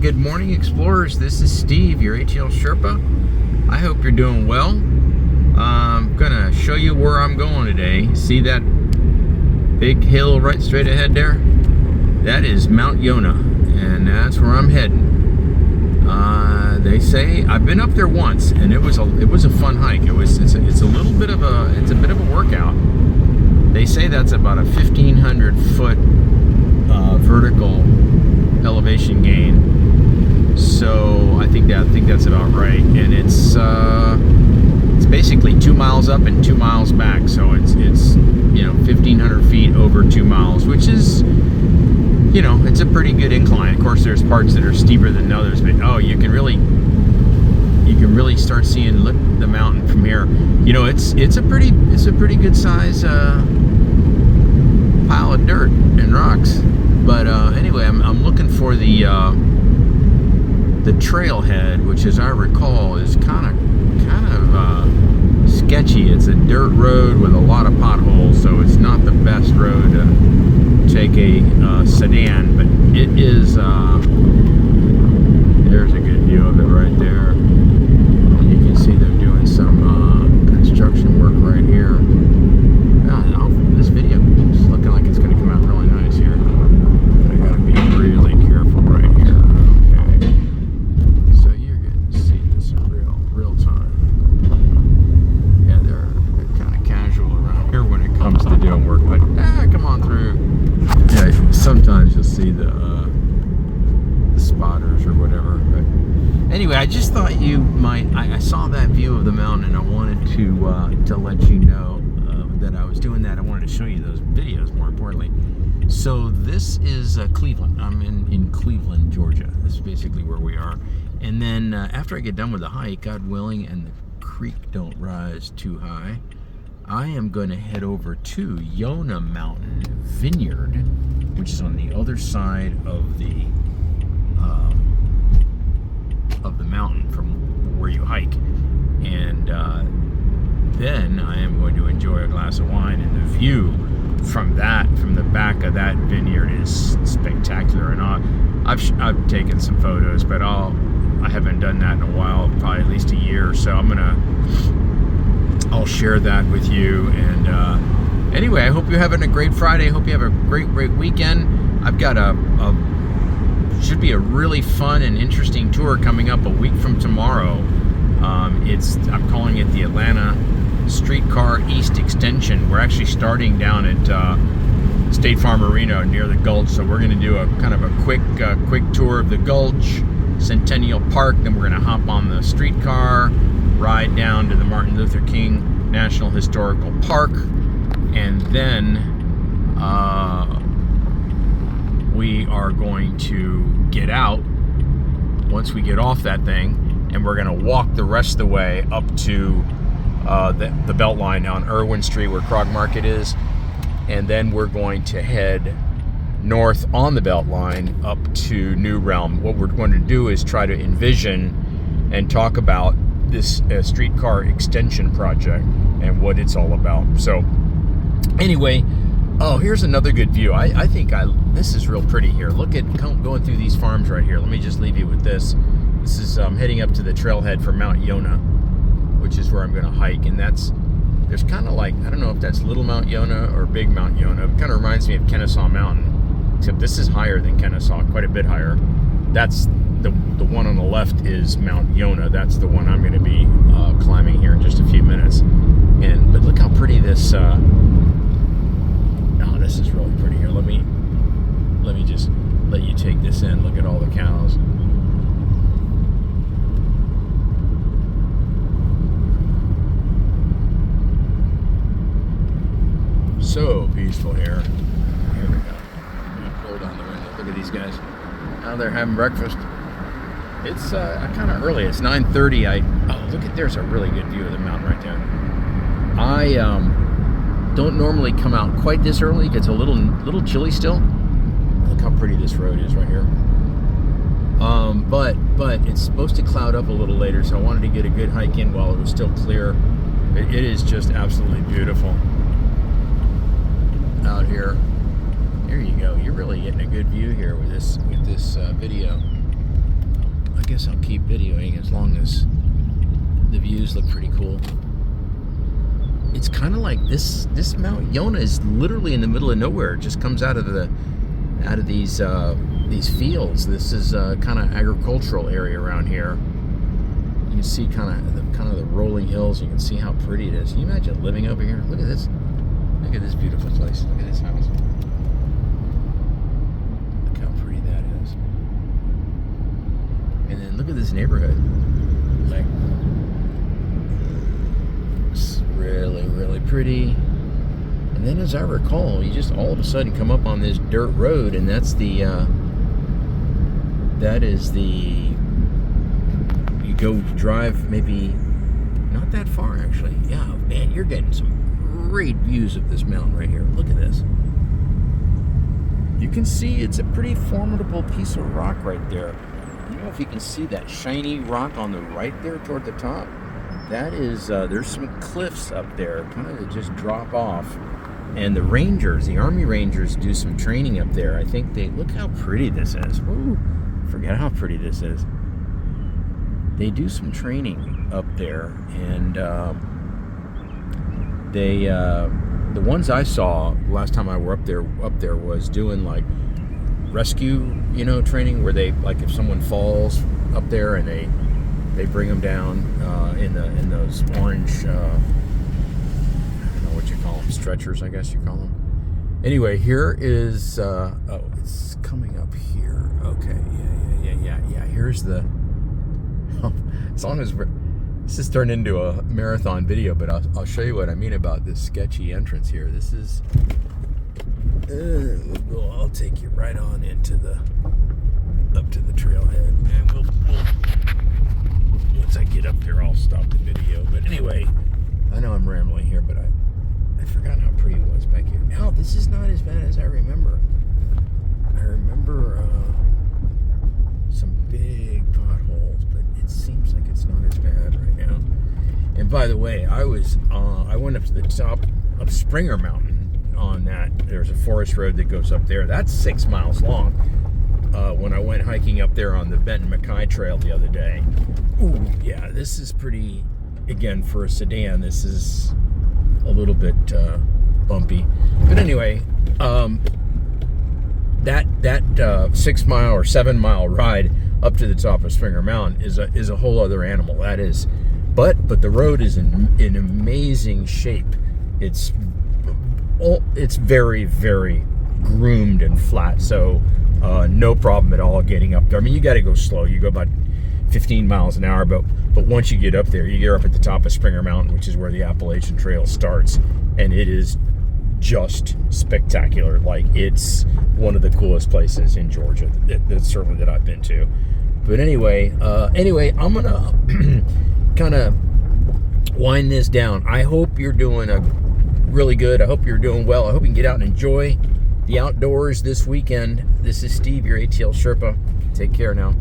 good morning, explorers. This is Steve, your ATL Sherpa. I hope you're doing well. I'm gonna show you where I'm going today. See that big hill right straight ahead there? That is Mount Yonah, and that's where I'm heading. They say I've been up there once, and it was a fun hike. It's a bit of a workout. They say that's about a 1,500 foot vertical elevation gain. So I think that's about right, and it's basically 2 miles up and 2 miles back. So it's 1,500 feet over 2 miles, which is, it's a pretty good incline. Of course, there's parts that are steeper than others, but you can really start seeing the mountain from here. It's a pretty good size pile of dirt and rocks. But anyway, I'm looking for the trailhead, which, as I recall, is kind of sketchy. It's a dirt road with a lot of potholes, so it's not the best road to take a sedan. But it is. There's a good view of it right there. And you can see they're doing some construction work right here. This video is looking like it's going to come out really nice here. I got to be really careful right here. Okay. So you're getting to see this in real time. Yeah, they're kind of casual around here when it comes to doing work, but come on through. Yeah, sometimes you'll see the spotters or whatever. But anyway, I just thought you might. I saw that view of the mountain, and I wanted to let you know that I was doing that. I wanted to show you those videos, more importantly. So this is Cleveland. I'm in Cleveland, Georgia. This is basically where we are. And then after I get done with the hike, God willing, and the creek don't rise too high, I am going to head over to Yonah Mountain Vineyard, which is on the other side of the mountain from where you hike. And then I am going to enjoy a glass of wine, and the view from the back of that vineyard is spectacular. And I've taken some photos, but I haven't done that in a while, probably at least a year. So I'll share that with you. And anyway, I hope you're having a great Friday. I hope you have a great weekend. I've got should be a really fun and interesting tour coming up a week from tomorrow. I'm calling it the Atlanta Streetcar East Extension. We're actually starting down at State Farm Arena near the Gulch, so we're going to do a kind of a quick tour of the Gulch, Centennial Park. Then we're going to hop on the streetcar, ride down to the Martin Luther King National Historical Park, and then we are going to get out once we get off that thing, and we're going to walk the rest of the way up to the Beltline on Irwin Street where Krog Market is, and then we're going to head north on the Beltline up to New Realm. What we're going to do is try to envision and talk about this streetcar extension project and what it's all about. So anyway, here's another good view. I think this is real pretty here. Look at going through these farms right here. Let me just leave you with this. This is heading up to the trailhead for Mount Yonah, which is where I'm going to hike. And there's kind of like, I don't know if that's Little Mount Yonah or Big Mount Yonah. It kind of reminds me of Kennesaw Mountain, except this is higher than Kennesaw, quite a bit higher. That's the one on the left is Mount Yonah. That's the one I'm going to be climbing here in just a few minutes. But look how pretty this. This is really pretty here. Let me just let you take this in. Look at all the cows. So peaceful here. Here we go. Pull down the window. Look at these guys. Now they're having breakfast. It's kind of early. It's 9:30. Look at, there's a really good view of the mountain right there. I don't normally come out quite this early. It gets a little chilly still. Look how pretty this road is right here. But it's supposed to cloud up a little later, so I wanted to get a good hike in while it was still clear. It is just absolutely beautiful out here. There you go. You're really getting a good view here with this video. guess I'll keep videoing as long as the views look pretty cool. It's kind of like this Mount Yonah is literally in the middle of nowhere. It just comes out of these fields. This is kind of agricultural area around here. You can see kind of the rolling hills. You can see how pretty it is. Can you imagine living over here? Look at this. Look at this beautiful place. Look at this house. Look how pretty that is. And then look at this neighborhood. Like, it's really, really pretty. And then, as I recall, you just all of a sudden come up on this dirt road, and that's you go drive maybe not that far, actually. Yeah, man, you're getting some great views of this mountain right here. Look at this. You can see it's a pretty formidable piece of rock right there. I don't know if you can see that shiny rock on the right there toward the top. That is, there's some cliffs up there, kind of that just drop off. And the Rangers, the Army Rangers, do some training up there. I think look how pretty this is. Woo, forget how pretty this is. They do some training up there, and the ones I saw last time I were up there was doing like rescue, training, where they, like, if someone falls up there and they bring them down in those orange, I don't know what you call them, stretchers, I guess you call them. Anyway, here is it's coming up here. Okay, yeah. Here's the. As long as this is turned into a marathon video, but I'll show you what I mean about this sketchy entrance here. This is. I'll take you right on up to the trailhead, and we'll once I get up there, I'll stop the video. But anyway, I know I'm rambling here, but I forgot how pretty it was back here. Now this is not as bad as I remember. I remember some big potholes, but it seems like it's not as bad right now. And by the way, I went up to the top of Springer Mountain on that. There's a forest road that goes up there. That's 6 miles long. When I went hiking up there on the Benton McKay Trail the other day. Ooh, yeah, this is pretty, again, for a sedan, this is a little bit bumpy. But anyway, that 6 mile or 7 mile ride up to the top of Springer Mountain is a whole other animal. That is, but the road is in amazing shape. It's very, very groomed and flat, so no problem at all getting up there. I mean, you got to go slow. You go about 15 miles an hour, but once you get up there, you get up at the top of Springer Mountain, which is where the Appalachian Trail starts, and it is just spectacular. Like, it's one of the coolest places in Georgia, that's certainly that I've been to. But anyway, I'm gonna kind of wind this down. I hope you're doing really good. I hope you're doing well. I hope you can get out and enjoy the outdoors this weekend. This is Steve, your ATL Sherpa. Take care now.